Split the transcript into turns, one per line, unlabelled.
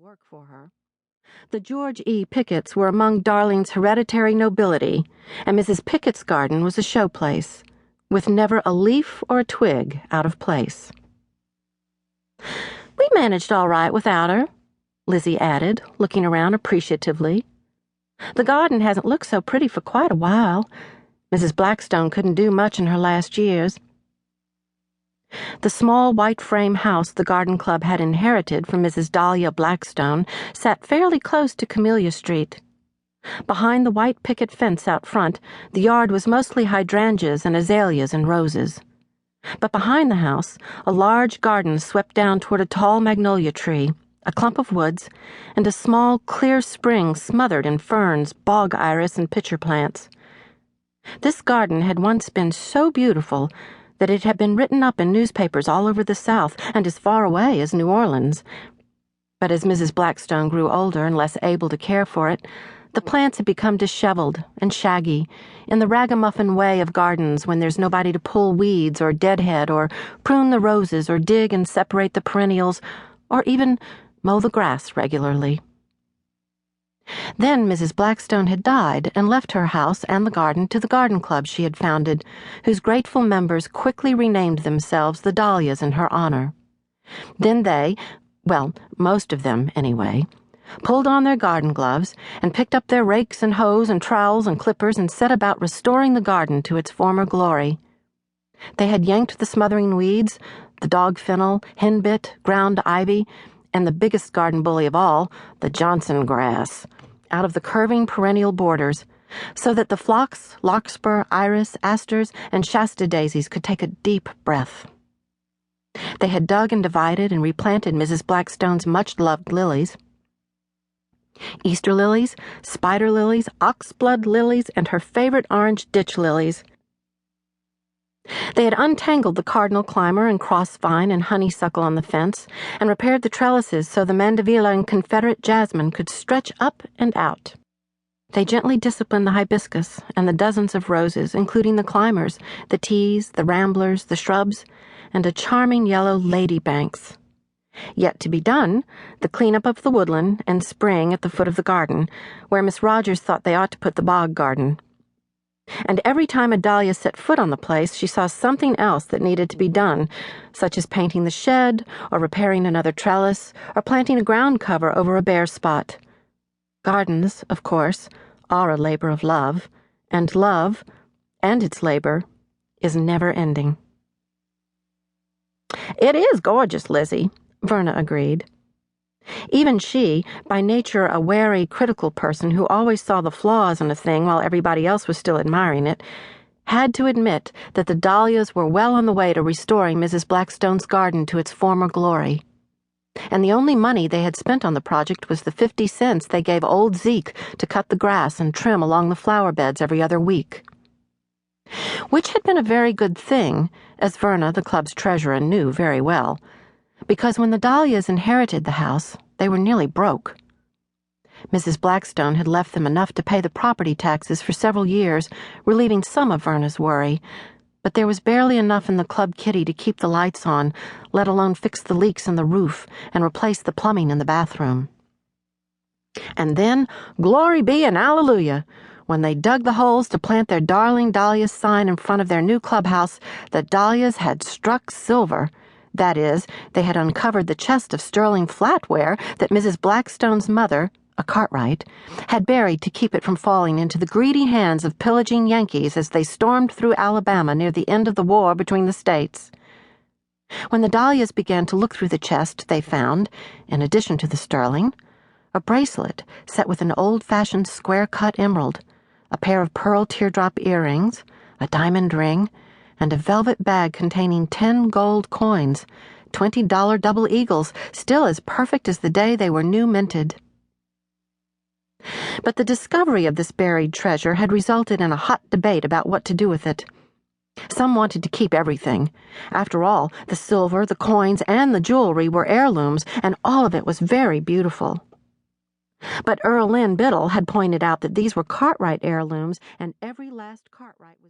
work for her. The George E. Picketts were among Darling's hereditary nobility, and Mrs. Pickett's garden was a showplace, with never a leaf or a twig out of place. "We managed all right without her," Lizzie added, looking around appreciatively. "The garden hasn't looked so pretty for quite a while. Mrs. Blackstone couldn't do much in her last years." The small white frame house the garden club had inherited from Mrs. Dahlia Blackstone sat fairly close to Camellia Street. Behind the white picket fence out front, the yard was mostly hydrangeas and azaleas and roses. But behind the house, a large garden swept down toward a tall magnolia tree, a clump of woods, and a small, clear spring smothered in ferns, bog iris, and pitcher plants. This garden had once been so beautiful that it had been written up in newspapers all over the South and as far away as New Orleans. But as Mrs. Blackstone grew older and less able to care for it, the plants had become disheveled and shaggy, in the ragamuffin way of gardens when there's nobody to pull weeds or deadhead or prune the roses or dig and separate the perennials or even mow the grass regularly. Then Mrs. Blackstone had died and left her house and the garden to the garden club she had founded, whose grateful members quickly renamed themselves the Dahlias in her honor. Then they, well, most of them anyway, pulled on their garden gloves and picked up their rakes and hoes and trowels and clippers and set about restoring the garden to its former glory. They had yanked the smothering weeds, the dog fennel, henbit, ground ivy, and the biggest garden bully of all, the Johnson grass, out of the curving perennial borders, so that the phlox, larkspur, iris, asters, and shasta daisies could take a deep breath. They had dug and divided and replanted Mrs. Blackstone's much-loved lilies. Easter lilies, spider lilies, oxblood lilies, and her favorite orange ditch lilies. They had untangled the cardinal climber and crossvine and honeysuckle on the fence and repaired the trellises so the mandevilla and Confederate jasmine could stretch up and out. They gently disciplined the hibiscus and the dozens of roses, including the climbers, the teas, the ramblers, the shrubs, and a charming yellow ladybanks. Yet to be done, the cleanup of the woodland and spring at the foot of the garden, where Miss Rogers thought they ought to put the bog garden. And every time a Dahlia set foot on the place, she saw something else that needed to be done, such as painting the shed, or repairing another trellis, or planting a ground cover over a bare spot. Gardens, of course, are a labor of love, and its labor, is never ending. "It is gorgeous, Lizzie," Verna agreed. Even she, by nature a wary, critical person who always saw the flaws in a thing while everybody else was still admiring it, had to admit that the Dahlias were well on the way to restoring Mrs. Blackstone's garden to its former glory. And the only money they had spent on the project was the 50 cents they gave old Zeke to cut the grass and trim along the flower beds every other week. Which had been a very good thing, as Verna, the club's treasurer, knew very well, because when the Dahlias inherited the house, they were nearly broke. Mrs. Blackstone had left them enough to pay the property taxes for several years, relieving some of Verna's worry, but there was barely enough in the club kitty to keep the lights on, let alone fix the leaks in the roof and replace the plumbing in the bathroom. And then, glory be and alleluia! When they dug the holes to plant their darling Dahlias sign in front of their new clubhouse, the Dahlias had struck silver. That is, they had uncovered the chest of sterling flatware that Mrs. Blackstone's mother, a Cartwright, had buried to keep it from falling into the greedy hands of pillaging Yankees as they stormed through Alabama near the end of the war between the states. When the Dahlias began to look through the chest, they found, in addition to the sterling, a bracelet set with an old-fashioned square-cut emerald, a pair of pearl teardrop earrings, a diamond ring, and a velvet bag containing 10 gold coins, $20 double eagles, still as perfect as the day they were new minted. But the discovery of this buried treasure had resulted in a hot debate about what to do with it. Some wanted to keep everything. After all, the silver, the coins, and the jewelry were heirlooms, and all of it was very beautiful. But Earl Lynn Biddle had pointed out that these were Cartwright heirlooms, and every last Cartwright was